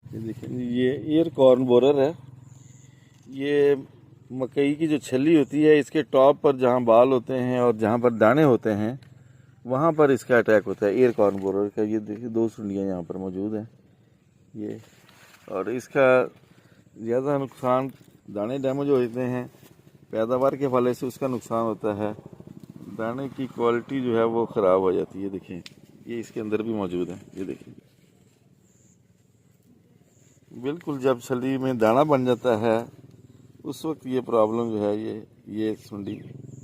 ये देखिए, ये एयर कॉर्न बोरर है। ये मकई की जो छली होती है, इसके टॉप पर जहाँ बाल होते हैं और जहाँ पर दाने होते हैं, वहाँ पर इसका अटैक होता है एयर कॉर्न बोरर का। ये देखिए, 2 सुंडियाँ यहाँ पर मौजूद हैं ये। और इसका ज़्यादा नुकसान दाने डैमेज होते हैं, पैदावार के हवाले से उसका नुकसान होता है। दाने की क्वालिटी जो है वो ख़राब हो जाती है। देखिए, ये इसके अंदर भी मौजूद है। ये देखिए, बिल्कुल जब छली में दाना बन जाता है उस वक्त ये प्रॉब्लम जो है ये सुंडी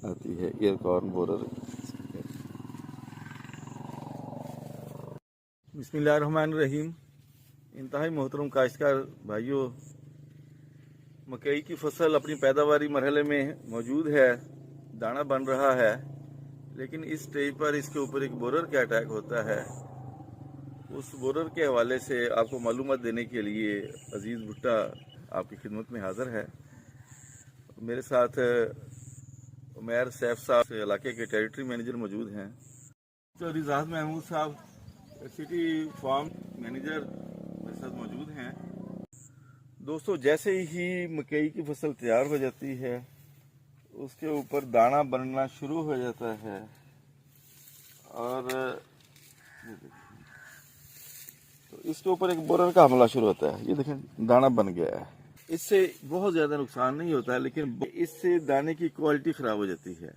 आती है, एयर कॉर्न बोरर। बिस्मिल्लाहिर्रहमानिर्रहीम। इंतहाई मोहतरम काश्तकार भाइयों, मकई की फसल अपनी पैदावारी मरहले में मौजूद है, दाना बन रहा है, लेकिन इस स्टेज पर इसके ऊपर एक बोरर का अटैक होता है। उस बोरर के हवाले से आपको मालूमात देने के लिए अजीज़ भुट्टा आपकी खिदमत में हाज़िर है। मेरे साथ उमैर सैफ साहब इलाके के टेरिटरी मैनेजर मौजूद हैं, तो रिजात महमूद साहब सिटी फार्म मैनेजर मेरे साथ मौजूद हैं। दोस्तों, जैसे ही मकई की फसल तैयार हो जाती है, उसके ऊपर दाना बनना शुरू हो जाता है और तो इसके ऊपर एक बोरर का हमला शुरू होता है। ये देखें, दाना बन गया है। इससे बहुत ज़्यादा नुकसान नहीं होता है, लेकिन इससे दाने की क्वालिटी ख़राब हो जाती है।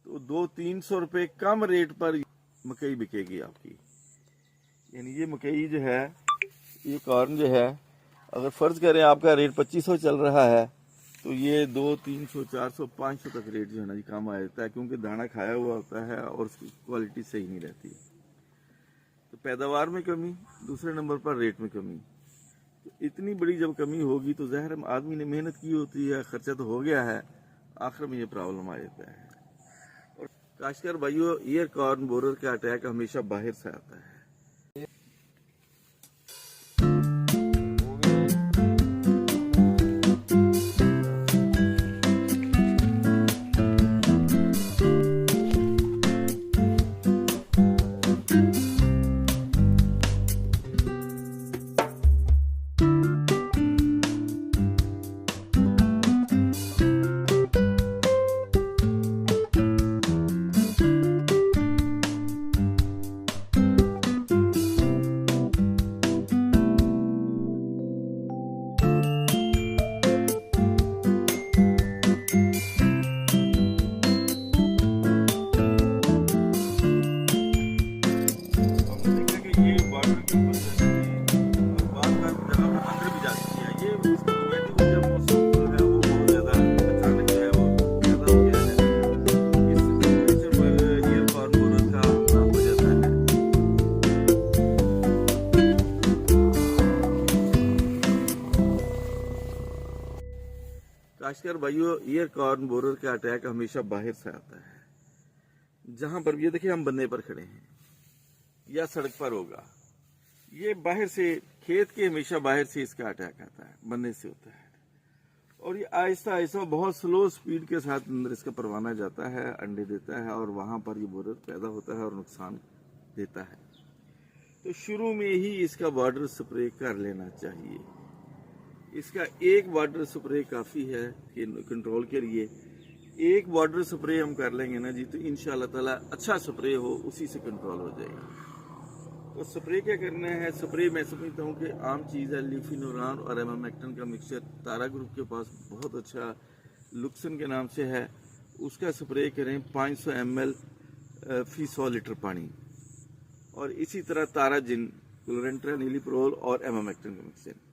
तो 200-300 रुपये कम रेट पर मकई बिकेगी आपकी। यानी ये मकई जो है, ये कॉर्न जो है, अगर फ़र्ज़ करें आपका रेट 2500 चल रहा है, तो ये 200, 300, 400, 500 तक रेट जो है ना जी कम आ जाता है, क्योंकि दाना खाया हुआ होता है और उसकी क्वालिटी सही नहीं रहती। तो पैदावार में कमी, दूसरे नंबर पर रेट में कमी। तो इतनी बड़ी जब कमी होगी तो ज़ाहिर आदमी ने मेहनत की होती है, खर्चा तो हो गया है, आखिर में ये प्रॉब्लम आ जाता है। और काश्तकार भाइयों, ईयर कॉर्न बोरर का अटैक हमेशा बाहर से आता है। काश्तकार भाइयों, ईयर कॉर्न बोरर का अटैक हमेशा बाहर से आता है। जहां पर ये देखिए, हम बंदे पर खड़े हैं या सड़क पर होगा, ये बाहर से, खेत के हमेशा बाहर से इसका अटैक आता है, बनने से होता है। और ये आहिस्ता आहिस्ता बहुत स्लो स्पीड के साथ अंदर इसका परवाना जाता है, अंडे देता है और वहां पर ये बोरर पैदा होता है और नुकसान देता है। तो शुरू में ही इसका वाटर स्प्रे कर लेना चाहिए। इसका एक वाटर स्प्रे काफ़ी है कि कंट्रोल के लिए। एक वाटर स्प्रे हम कर लेंगे ना जी, तो इंशाल्लाह ताला अच्छा स्प्रे हो, उसी से कंट्रोल हो जाएगा। तो स्प्रे क्या करना है? स्प्रे मैं समझता हूँ कि आम चीज़ है, लीफिनोरान और एमामेक्टिन का मिक्सचर तारा ग्रुप के पास बहुत अच्छा लुक्सन के नाम से है, उसका स्प्रे करें 500 ml फी 100 लीटर पानी। और इसी तरह तारा जिन, क्लोरेंट्रा, नीलीप्रोल और एमामेक्टिन का मिक्सचर।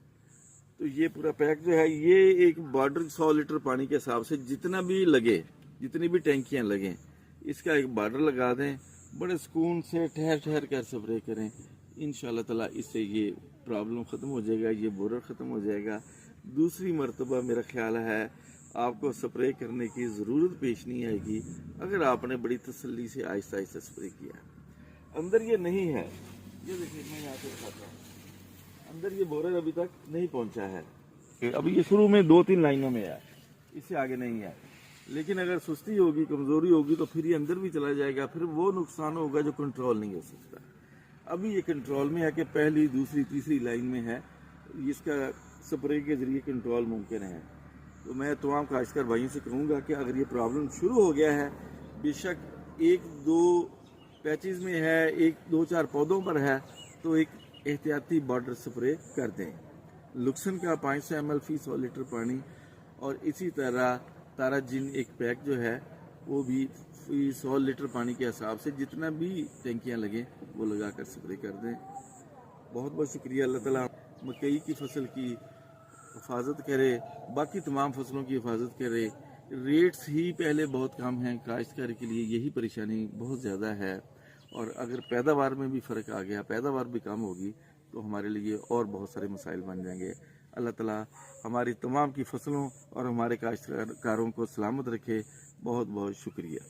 तो ये पूरा पैक जो है, ये एक बॉर्डर 100 लीटर पानी के हिसाब से जितना भी लगे, जितनी भी टैंकियां लगें, इसका एक बॉर्डर लगा दें। बड़े सुकून से ठहर ठहर कर स्प्रे करें। इंशाल्लाह ताला इससे ये प्रॉब्लम ख़त्म हो जाएगा, ये बोरर ख़त्म हो जाएगा। दूसरी मरतबा मेरा ख्याल है आपको स्प्रे करने की ज़रूरत पेश नहीं आएगी अगर आपने बड़ी तसल्ली से आहिस्ता आहिस्ता स्प्रे किया। अंदर ये नहीं है, ये देखिए, मैं यहाँ पे दिखाता हूँ, अंदर ये बोरर अभी तक नहीं पहुंचा है। अभी ये शुरू में 2-3 लाइनों में है, इससे आगे नहीं है। लेकिन अगर सुस्ती होगी, कमजोरी होगी, तो फिर ये अंदर भी चला जाएगा, फिर वो नुकसान होगा जो कंट्रोल नहीं हो सकता। अभी ये कंट्रोल में है कि पहली दूसरी तीसरी लाइन में है, इसका स्प्रे के ज़रिए कंट्रोल मुमकिन है। तो मैं तमाम काश्तकार भाइयों से कहूँगा कि अगर ये प्रॉब्लम शुरू हो गया है, बेशक एक दो पैचेस में है, एक दो चार पौधों पर है, तो एक एहतियाती बॉर्डर स्प्रे कर दें। लुक्सन का 500 ml फी 100 लीटर पानी, और इसी तरह ताराजिन एक पैक जो है वो भी फी 100 लीटर पानी के हिसाब से जितना भी टैंकियाँ लगें वो लगा कर स्प्रे कर दें। बहुत बहुत शुक्रिया। अल्लाह ताला मकई की फसल की हिफाजत करे, बाकी तमाम फसलों की हिफाजत करे। रेट्स ही पहले बहुत कम हैं, काश्तकार के लिए यही परेशानी बहुत ज़्यादा है, और अगर पैदावार में भी फ़र्क आ गया, पैदावार भी कम होगी, तो हमारे लिए और बहुत सारे मसाइल बन जाएंगे। अल्लाह ताला हमारी तमाम की फसलों और हमारे काश्तकारों को सलामत रखे। बहुत बहुत शुक्रिया।